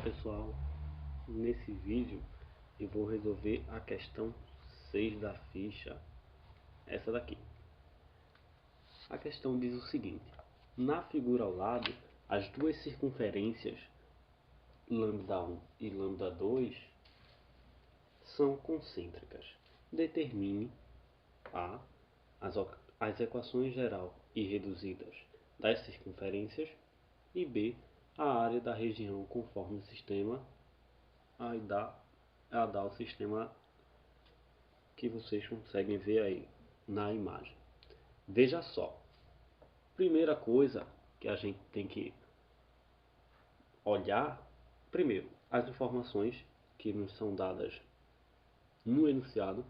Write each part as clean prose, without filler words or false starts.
pessoal, nesse vídeo eu vou resolver a questão 6 da ficha, essa daqui. A questão diz o seguinte: na figura ao lado, as duas circunferências λ1 e λ2 são concêntricas. Determine a. as equações geral e reduzidas das circunferências e b. a área da região conforme o sistema a dar o sistema que vocês conseguem ver aí na imagem. Veja só, primeira coisa que a gente tem que olhar, primeiro, as informações que nos são dadas no enunciado,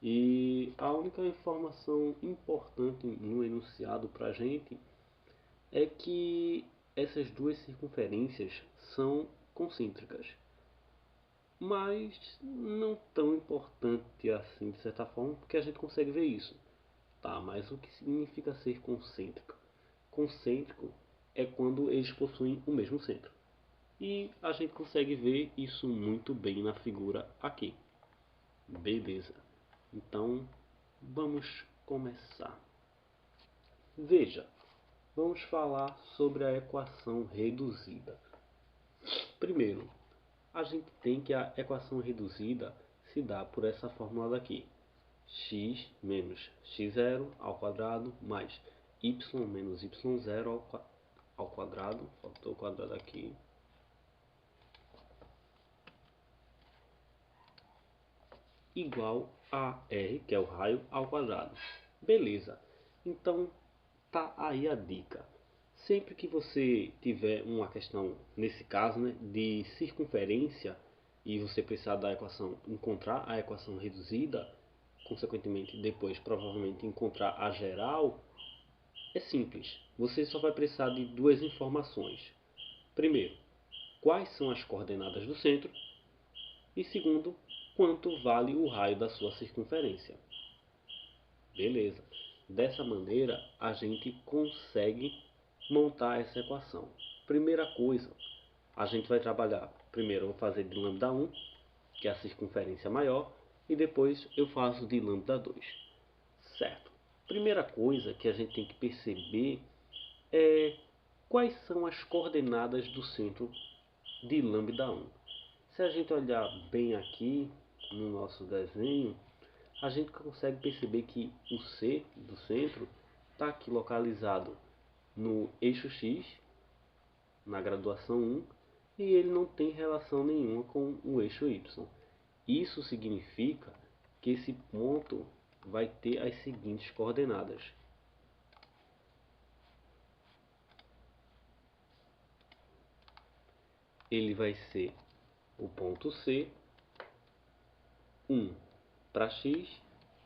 e a única informação importante no enunciado para a gente é que essas duas circunferências são concêntricas, mas não tão importante assim de certa forma, porque a gente consegue ver isso, tá? Mas o que significa ser concêntrico? Concêntrico é quando eles possuem o mesmo centro, e a gente consegue ver isso muito bem na figura aqui. Beleza, então vamos começar. Veja, vamos falar sobre a equação reduzida. Primeiro, a gente tem que a equação reduzida se dá por essa fórmula daqui: x menos x0 ao quadrado mais y menos y0 ao quadrado, faltou o quadrado aqui, igual a r, que é o raio, ao quadrado. Beleza, então tá aí a dica. Sempre que você tiver uma questão, nesse caso, né, de circunferência, e você precisar da equação, encontrar a equação reduzida, consequentemente depois provavelmente encontrar a geral, é simples. Você só vai precisar de duas informações. Primeiro, quais são as coordenadas do centro, e segundo, quanto vale o raio da sua circunferência. Beleza. Dessa maneira, a gente consegue montar essa equação. Primeira coisa, a gente vai trabalhar. Primeiro eu vou fazer de λ1, que é a circunferência maior, e depois eu faço de λ2. Certo. Primeira coisa que a gente tem que perceber é quais são as coordenadas do centro de λ1. Se a gente olhar bem aqui no nosso desenho, a gente consegue perceber que o C do centro está aqui localizado no eixo X, na graduação 1, e ele não tem relação nenhuma com o eixo Y. Isso significa que esse ponto vai ter as seguintes coordenadas: ele vai ser o ponto C, 1 para X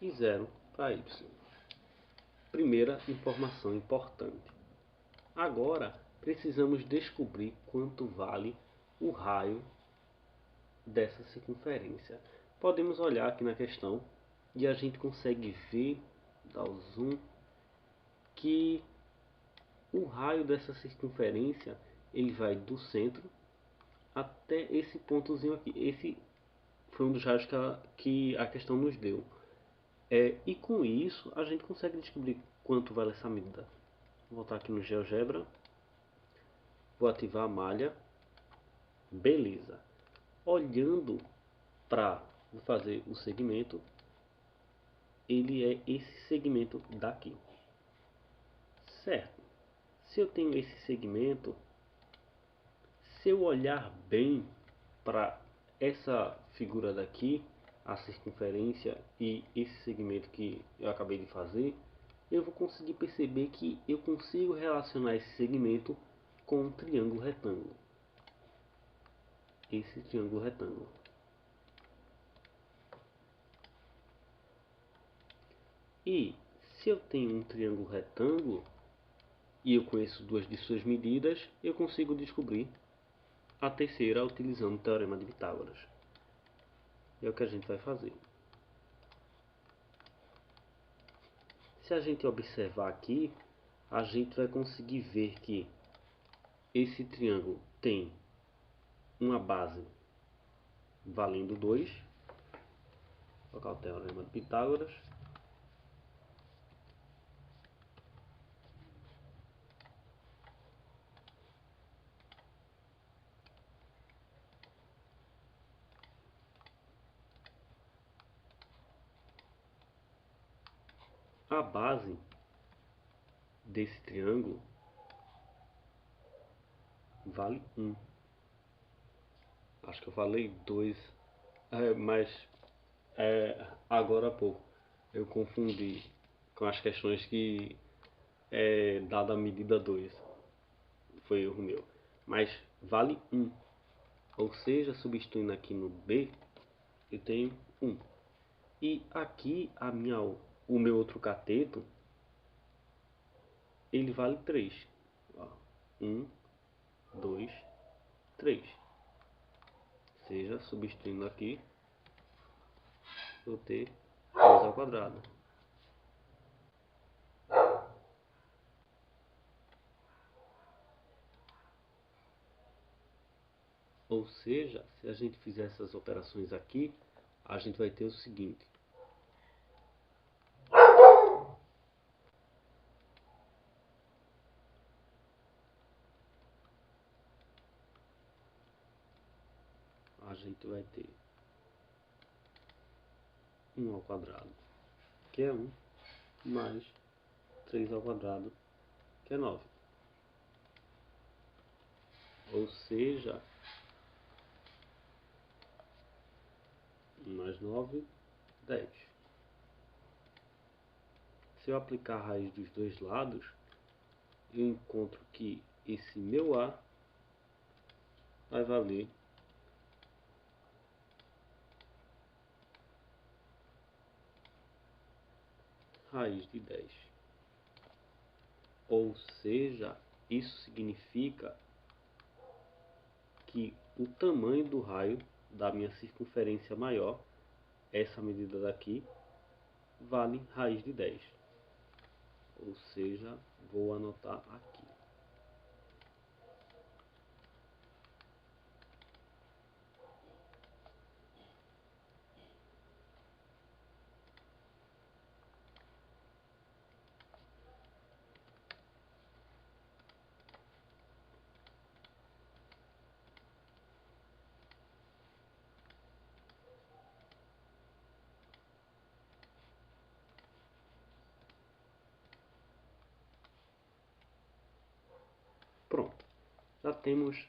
e 0 para Y. Primeira informação importante. Agora precisamos descobrir quanto vale o raio dessa circunferência. Podemos olhar aqui na questão e a gente consegue ver, dar o zoom, que o raio dessa circunferência ele vai do centro até esse pontozinho aqui. Esse foi um dos raios que a questão nos deu. E com isso a gente consegue descobrir quanto vale essa medida. Vou voltar aqui no GeoGebra. Vou ativar a malha. Beleza. Olhando para fazer o segmento, ele é esse segmento daqui. Certo. Se eu tenho esse segmento, se eu olhar bem para essa figura daqui, a circunferência e esse segmento que eu acabei de fazer, eu vou conseguir perceber que eu consigo relacionar esse segmento com um triângulo retângulo. Esse triângulo retângulo. E se eu tenho um triângulo retângulo e eu conheço duas de suas medidas, eu consigo descobrir a terceira utilizando o teorema de Pitágoras. É o que a gente vai fazer. Se a gente observar aqui, a gente vai conseguir ver que esse triângulo tem uma base valendo 2. Vou colocar o teorema de Pitágoras. A base desse triângulo vale 1. Acho que eu falei 2, mas agora há pouco eu confundi com as questões que é dada a medida 2. Foi erro meu. Mas vale 1. Ou seja, substituindo aqui no B, eu tenho 1. E aqui o meu outro cateto, ele vale 3. 1, 2, 3. Ou seja, substituindo aqui, vou ter 2 ao quadrado. Ou seja, se a gente fizer essas operações aqui, a gente vai ter o seguinte. A gente vai ter 1 ao quadrado, que é 1, mais 3 ao quadrado, que é 9. Ou seja, 1 mais 9, 10. Se eu aplicar a raiz dos dois lados, eu encontro que esse meu A vai valer raiz de 10. Ou seja, isso significa que o tamanho do raio da minha circunferência maior, essa medida daqui, vale raiz de 10. Ou seja, vou anotar aqui. Pronto, já temos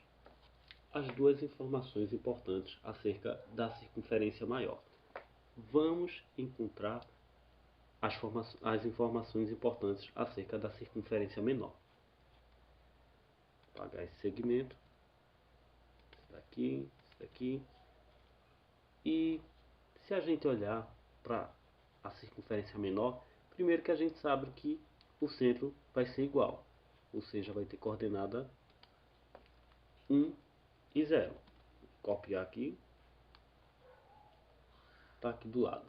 as duas informações importantes acerca da circunferência maior. Vamos encontrar as informações importantes acerca da circunferência menor. Vou apagar esse segmento, esse daqui. E se a gente olhar para a circunferência menor, primeiro que a gente sabe que o centro vai ser igual, ou seja, vai ter coordenada 1 e 0. Vou copiar aqui, está aqui do lado.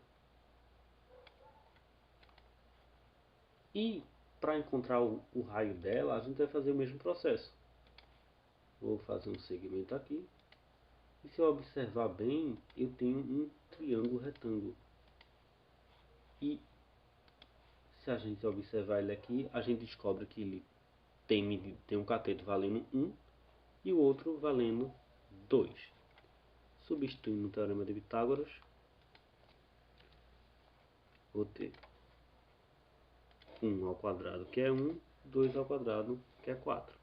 E para encontrar o raio dela, a gente vai fazer o mesmo processo. Vou fazer um segmento aqui. E se eu observar bem, eu tenho um triângulo retângulo. E se a gente observar ele aqui, a gente descobre que ele tem um cateto valendo 1 e o outro valendo 2. Substituindo o teorema de Pitágoras, vou ter 1 ao quadrado, que é 1, 2 ao quadrado, que é 4.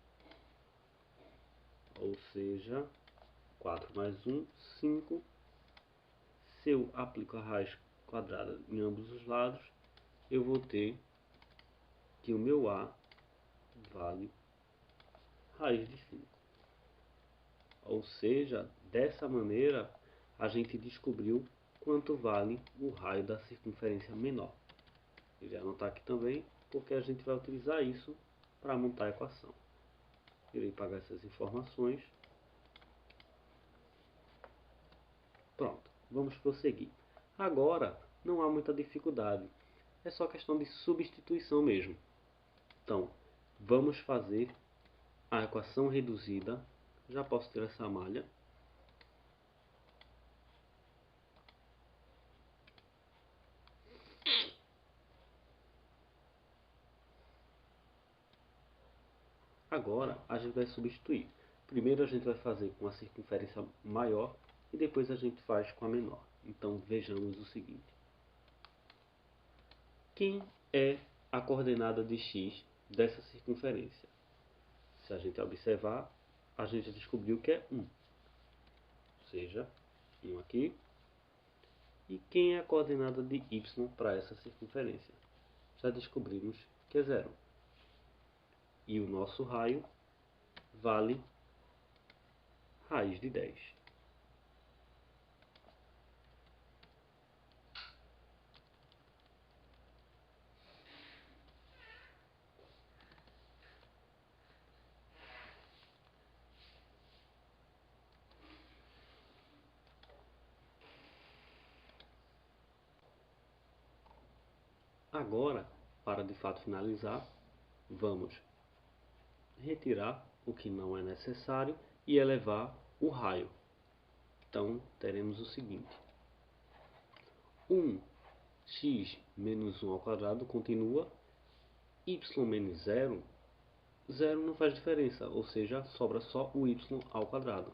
Ou seja, 4 mais 1, 5. Se eu aplico a raiz quadrada em ambos os lados, eu vou ter que o meu A vale raiz de 5. Ou seja, dessa maneira, a gente descobriu quanto vale o raio da circunferência menor. Eu vou anotar aqui também, porque a gente vai utilizar isso para montar a equação. Irei pagar essas informações. Pronto, vamos prosseguir. Agora, não há muita dificuldade. É só questão de substituição mesmo. Então, vamos fazer a equação reduzida. Já posso ter essa malha. Agora a gente vai substituir. Primeiro a gente vai fazer com a circunferência maior e depois a gente faz com a menor. Então vejamos o seguinte. Quem é a coordenada de x dessa circunferência? Se a gente observar, a gente descobriu que é 1. Ou seja, 1 aqui. E quem é a coordenada de y para essa circunferência? Já descobrimos que é 0. E o nosso raio vale raiz de 10. Agora, para de fato finalizar, vamos retirar o que não é necessário e elevar o raio. Então, teremos o seguinte. 1x menos 1 ao quadrado continua. Y menos 0, 0 não faz diferença, ou seja, sobra só o y ao quadrado.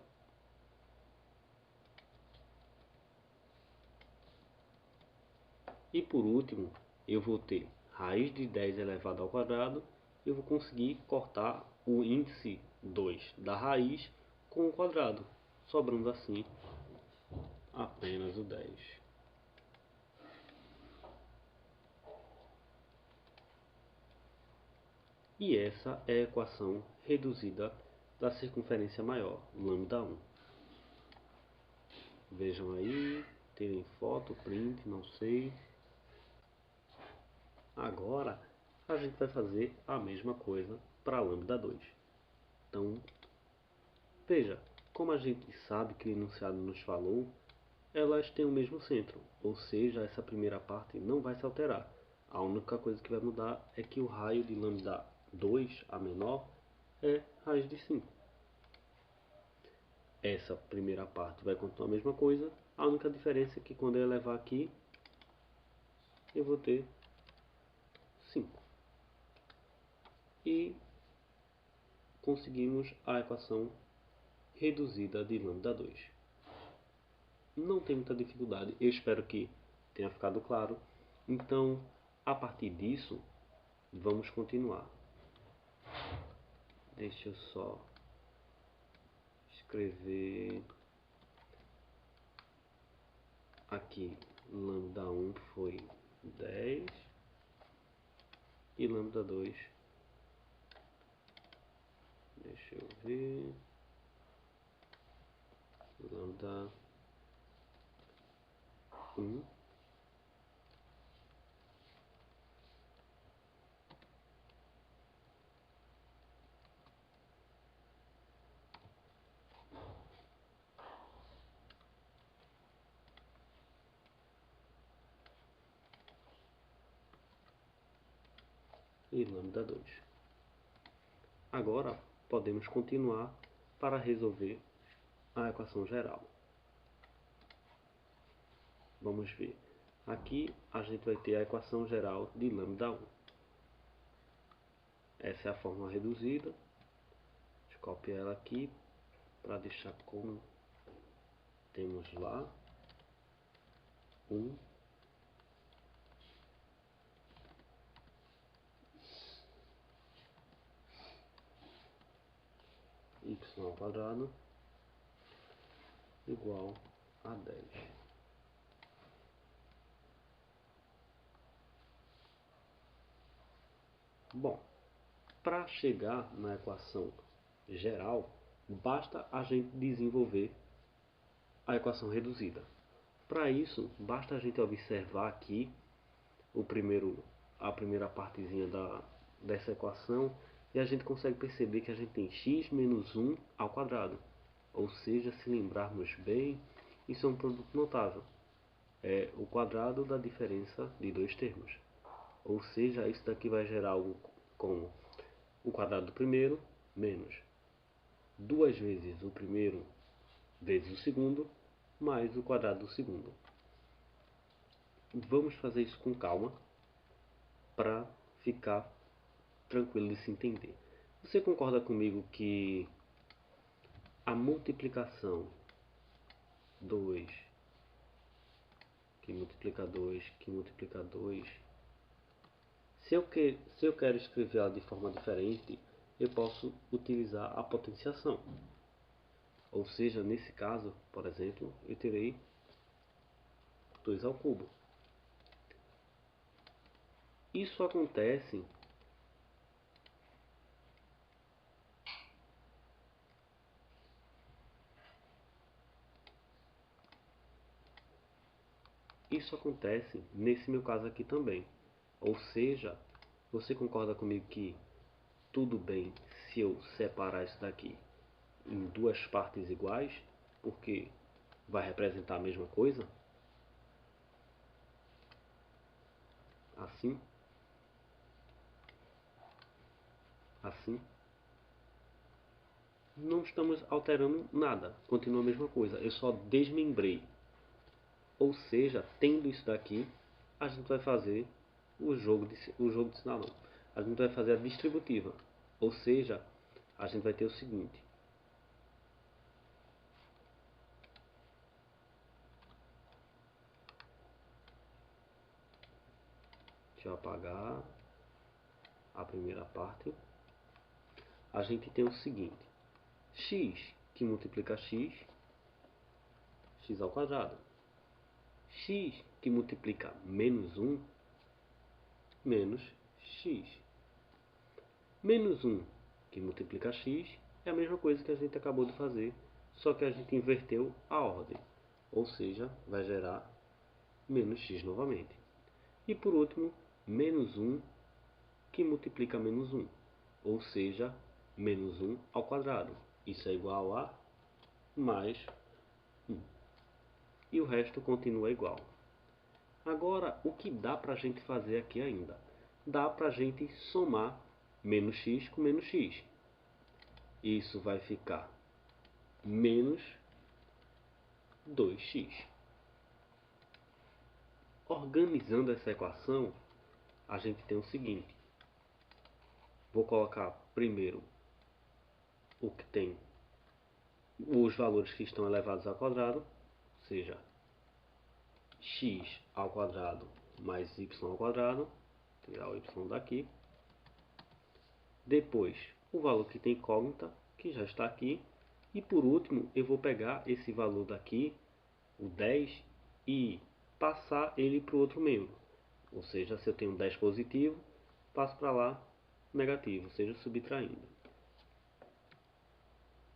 E por último, eu vou ter raiz de 10 elevado ao quadrado. Eu vou conseguir cortar o índice 2 da raiz com o quadrado, sobrando assim apenas o 10. E essa é a equação reduzida da circunferência maior, λ1. Vejam aí, tirem foto, print, não sei. Agora a gente vai fazer a mesma coisa para λ2. Então, veja, como a gente sabe que o enunciado nos falou, elas têm o mesmo centro, ou seja, essa primeira parte não vai se alterar. A única coisa que vai mudar é que o raio de λ2, a menor, é raiz de 5. Essa primeira parte vai continuar a mesma coisa, a única diferença é que quando eu elevar aqui, eu vou ter 5. E conseguimos a equação reduzida de λ2. Não tem muita dificuldade, eu espero que tenha ficado claro. Então, a partir disso, vamos continuar. Deixa eu só escrever aqui. λ1 foi 10 e λ2, deixa eu ver, λ1 e λ2. Agora podemos continuar para resolver a equação geral. Vamos ver. Aqui a gente vai ter a equação geral de λ1. Essa é a fórmula reduzida. Deixa eu copiar ela aqui para deixar como temos lá. 1 y ao quadrado igual a 10. Bom, para chegar na equação geral, basta a gente desenvolver a equação reduzida. Para isso, basta a gente observar aqui a primeira partezinha dessa equação e a gente consegue perceber que a gente tem x menos 1 ao quadrado. Ou seja, se lembrarmos bem, isso é um produto notável. É o quadrado da diferença de dois termos. Ou seja, isso daqui vai gerar algo como o quadrado do primeiro menos 2 vezes o primeiro vezes o segundo mais o quadrado do segundo. Vamos fazer isso com calma para ficar tranquilo de se entender. Você concorda comigo que a multiplicação 2 que multiplica 2 que multiplica 2, se eu quero escrever ela de forma diferente, eu posso utilizar a potenciação. Ou seja, nesse caso, por exemplo, eu terei 2 ao cubo. Isso acontece nesse meu caso aqui também. Ou seja, você concorda comigo que tudo bem se eu separar isso daqui em duas partes iguais, porque vai representar a mesma coisa? Assim, assim. Não estamos alterando nada, continua a mesma coisa, eu só desmembrei. Ou seja, tendo isso daqui, a gente vai fazer o jogo de sinal não. A gente vai fazer a distributiva. Ou seja, a gente vai ter o seguinte. Deixa eu apagar a primeira parte. A gente tem o seguinte. X que multiplica x, x ao quadrado. X que multiplica menos 1, menos x. Menos 1 que multiplica x é a mesma coisa que a gente acabou de fazer, só que a gente inverteu a ordem. Ou seja, vai gerar menos x novamente. E por último, menos 1 que multiplica menos 1. Ou seja, menos 1 ao quadrado. Isso é igual a mais 1. E o resto continua igual. Agora, o que dá para a gente fazer aqui ainda? Dá para a gente somar menos x com menos x. Isso vai ficar menos 2x. Organizando essa equação, a gente tem o seguinte. Vou colocar primeiro o que tem os valores que estão elevados ao quadrado, ou seja, x ao quadrado mais y ao quadrado, tirar o y daqui. Depois, o valor que tem incógnita, que já está aqui. E por último, eu vou pegar esse valor daqui, o 10, e passar ele para o outro membro. Ou seja, se eu tenho 10 positivo, passo para lá negativo, ou seja, subtraindo.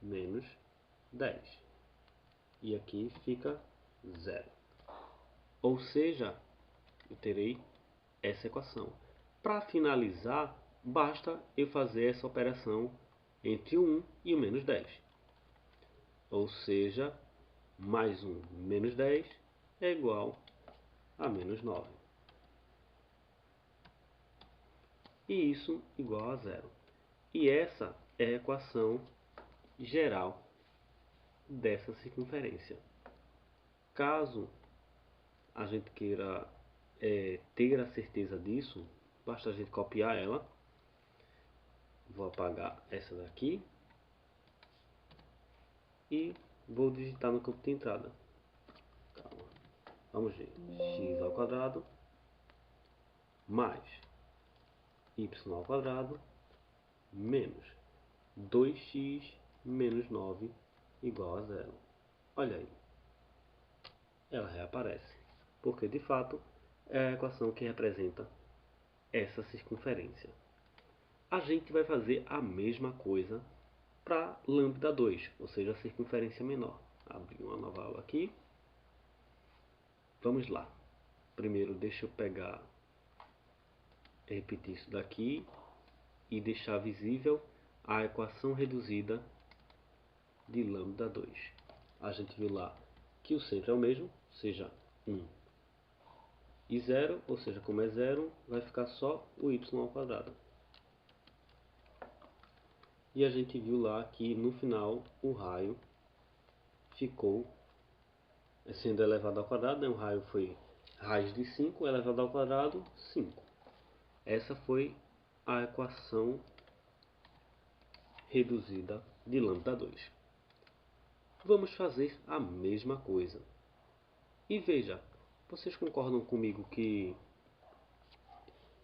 Menos 10. E aqui fica 0. Ou seja, eu terei essa equação. Para finalizar, basta eu fazer essa operação entre o 1 e o menos 10. Ou seja, mais 1 menos 10 é igual a menos 9. E isso igual a 0. E essa é a equação geral dessa circunferência. Caso a gente queira ter a certeza disso, basta a gente copiar ela. Vou apagar essa daqui e vou digitar no campo de entrada. Calma. Vamos ver. X ao quadrado mais y ao quadrado menos 2x menos 9 igual a 0. Olha aí. Ela reaparece. Porque de fato é a equação que representa essa circunferência. A gente vai fazer a mesma coisa para lambda 2, ou seja, a circunferência menor. Abrir uma nova aula aqui. Vamos lá. Primeiro deixa eu repetir isso daqui e deixar visível a equação reduzida de lambda 2. A gente viu lá que o centro é o mesmo, ou seja, 1 e 0, ou seja, como é 0, vai ficar só o y ao quadrado. E a gente viu lá que no final o raio ficou sendo elevado ao quadrado, né? O raio foi raiz de 5 elevado ao quadrado, 5. Essa foi a equação reduzida de lambda 2. Vamos fazer a mesma coisa. E veja, vocês concordam comigo que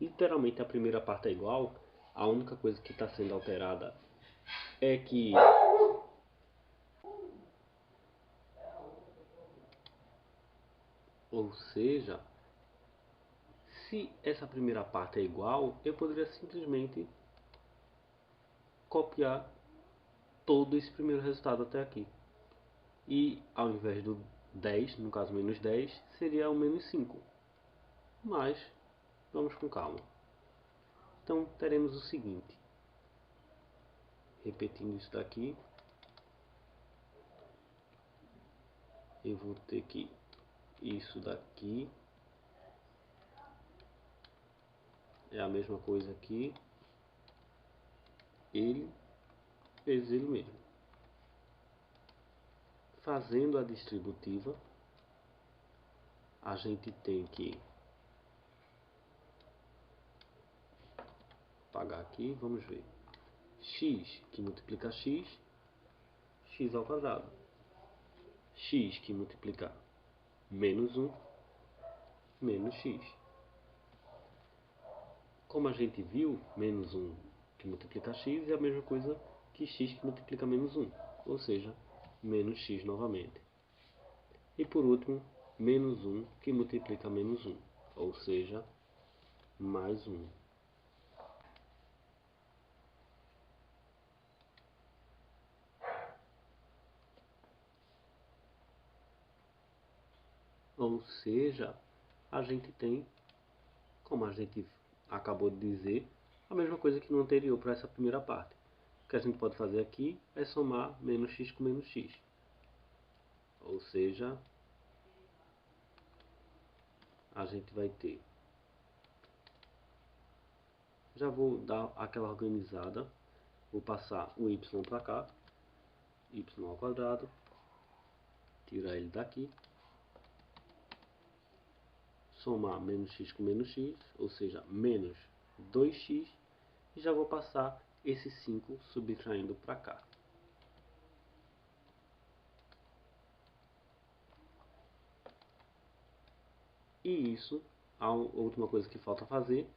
literalmente a primeira parte é igual? A única coisa que está sendo alterada é que ou seja, se essa primeira parte é igual, eu poderia simplesmente copiar todo esse primeiro resultado até aqui. E ao invés do 10, no caso menos 10, seria o menos 5. Mas vamos com calma. Então teremos o seguinte. Repetindo isso daqui. Eu vou ter que isso daqui é a mesma coisa aqui. Ele fez ele mesmo. Fazendo a distributiva, a gente tem que pagar aqui, vamos ver. X que multiplica x, x ao quadrado. X que multiplica menos 1, menos x. Como a gente viu, menos 1 que multiplica x é a mesma coisa que x que multiplica menos 1, ou seja, menos x novamente. E por último, menos 1 que multiplica menos 1, ou seja, mais 1. Ou seja, a gente tem, como a gente acabou de dizer, a mesma coisa que no anterior para essa primeira parte. O que a gente pode fazer aqui é somar menos x com menos x. Ou seja, a gente vai ter... Já vou dar aquela organizada. Vou passar o y para cá. Y ao quadrado. Tirar ele daqui. Somar menos x com menos x, ou seja, menos 2x, e já vou passar esse 5 subtraindo para cá. E isso, a última coisa que falta fazer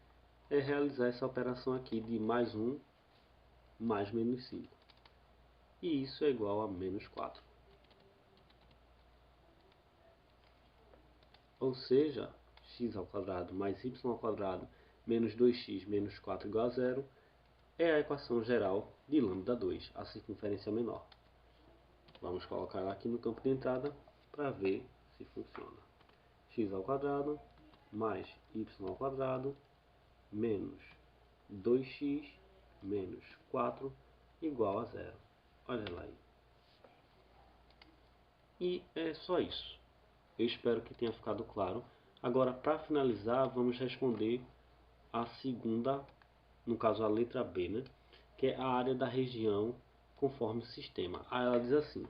é realizar essa operação aqui de mais 1 mais menos 5. E isso é igual a menos 4. Ou seja, x ao quadrado mais y ao quadrado menos 2x menos 4 igual a 0 é a equação geral de lambda 2, a circunferência menor. Vamos colocar ela aqui no campo de entrada para ver se funciona. X ao quadrado mais y ao quadrado menos 2x menos 4 igual a 0. Olha lá aí. E é só isso. Eu espero que tenha ficado claro. Agora, para finalizar, vamos responder a segunda, no caso a letra B, né? Que é a área da região conforme o sistema. Aí ela diz assim: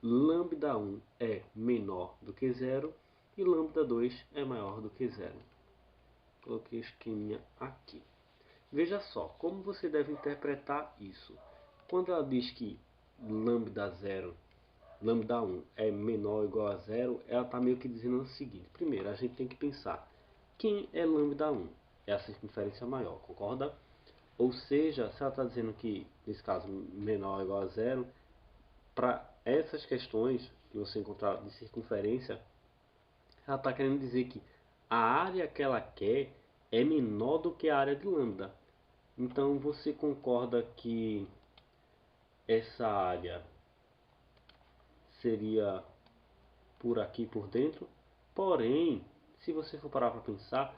lambda 1 é menor do que 0 e lambda 2 é maior do que 0. Coloquei o esqueminha aqui. Veja só, como você deve interpretar isso. Quando ela diz que lambda 1 é menor ou igual a 0, ela está meio que dizendo o seguinte. Primeiro, a gente tem que pensar, quem é lambda 1? É a circunferência maior, concorda? Ou seja, se ela está dizendo que, nesse caso, menor ou igual a 0, para essas questões que você encontrar de circunferência, ela está querendo dizer que a área que ela quer é menor do que a área de lambda. Então você concorda que essa área seria por aqui por dentro? Porém, se você for parar para pensar,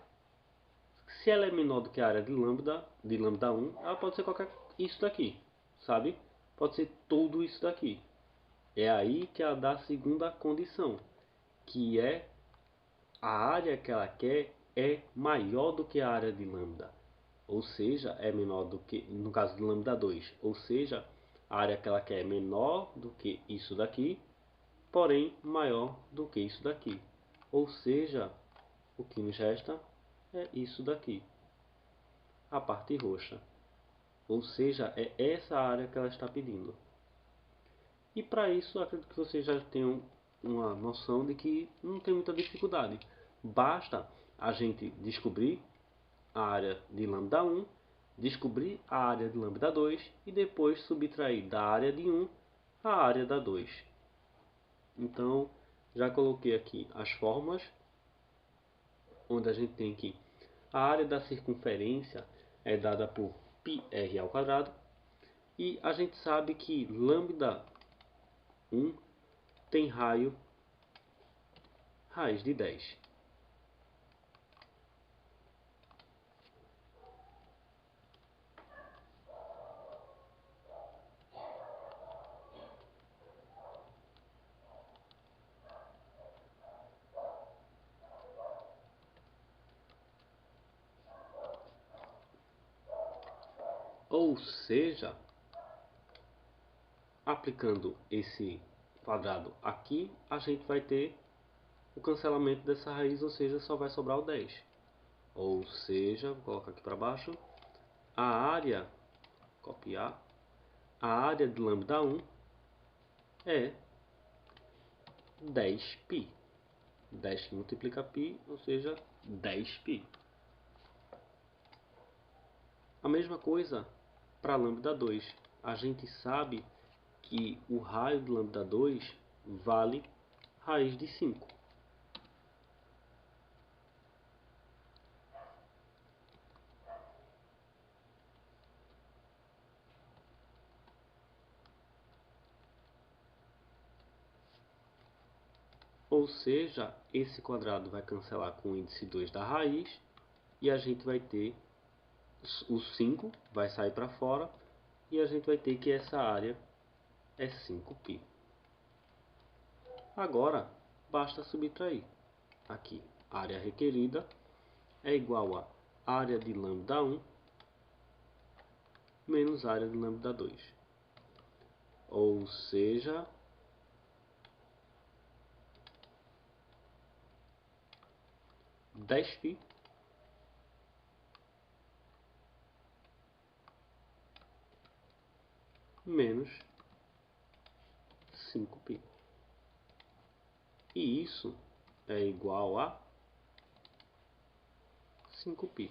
se ela é menor do que a área de lambda 1, ela pode ser qualquer isso daqui, sabe? Pode ser tudo isso daqui. É aí que ela dá a segunda condição, que é a área que ela quer é maior do que a área de lambda. Ou seja, é menor do que, no caso de lambda 2, ou seja, a área que ela quer é menor do que isso daqui, porém maior do que isso daqui. Ou seja, o que nos resta é isso daqui, a parte roxa. Ou seja, é essa área que ela está pedindo. E para isso, acredito que vocês já tenham uma noção de que não tem muita dificuldade. Basta a gente descobrir a área de lambda 1, descobrir a área de lambda 2 e depois subtrair da área de 1 a área da 2. Então, já coloquei aqui as fórmulas, onde a gente tem que a área da circunferência é dada por πr ao quadrado, e a gente sabe que lambda 1 tem raio raiz de 10. Ou seja, aplicando esse quadrado aqui, a gente vai ter o cancelamento dessa raiz, ou seja, só vai sobrar o 10. Ou seja, vou colocar aqui para baixo, a área, copiar, a área de lambda 1 é 10π. 10 que multiplica π, ou seja, 10π. A mesma coisa para lambda 2. A gente sabe que o raio de lambda 2 vale raiz de 5. Ou seja, esse quadrado vai cancelar com o índice 2 da raiz e a gente vai ter o 5 vai sair para fora e a gente vai ter que essa área é 5π. Agora, basta subtrair. Aqui, a área requerida é igual a área de lambda 1 menos área de lambda 2. Ou seja, 10π menos 5π. E isso é igual a 5π.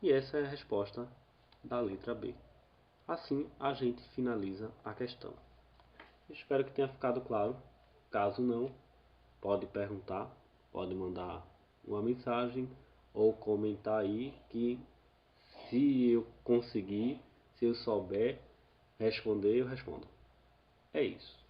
E essa é a resposta da letra B. Assim, a gente finaliza a questão. Espero que tenha ficado claro. Caso não, pode perguntar, pode mandar uma mensagem ou comentar aí que se eu conseguir, se eu souber responder, eu respondo. É isso.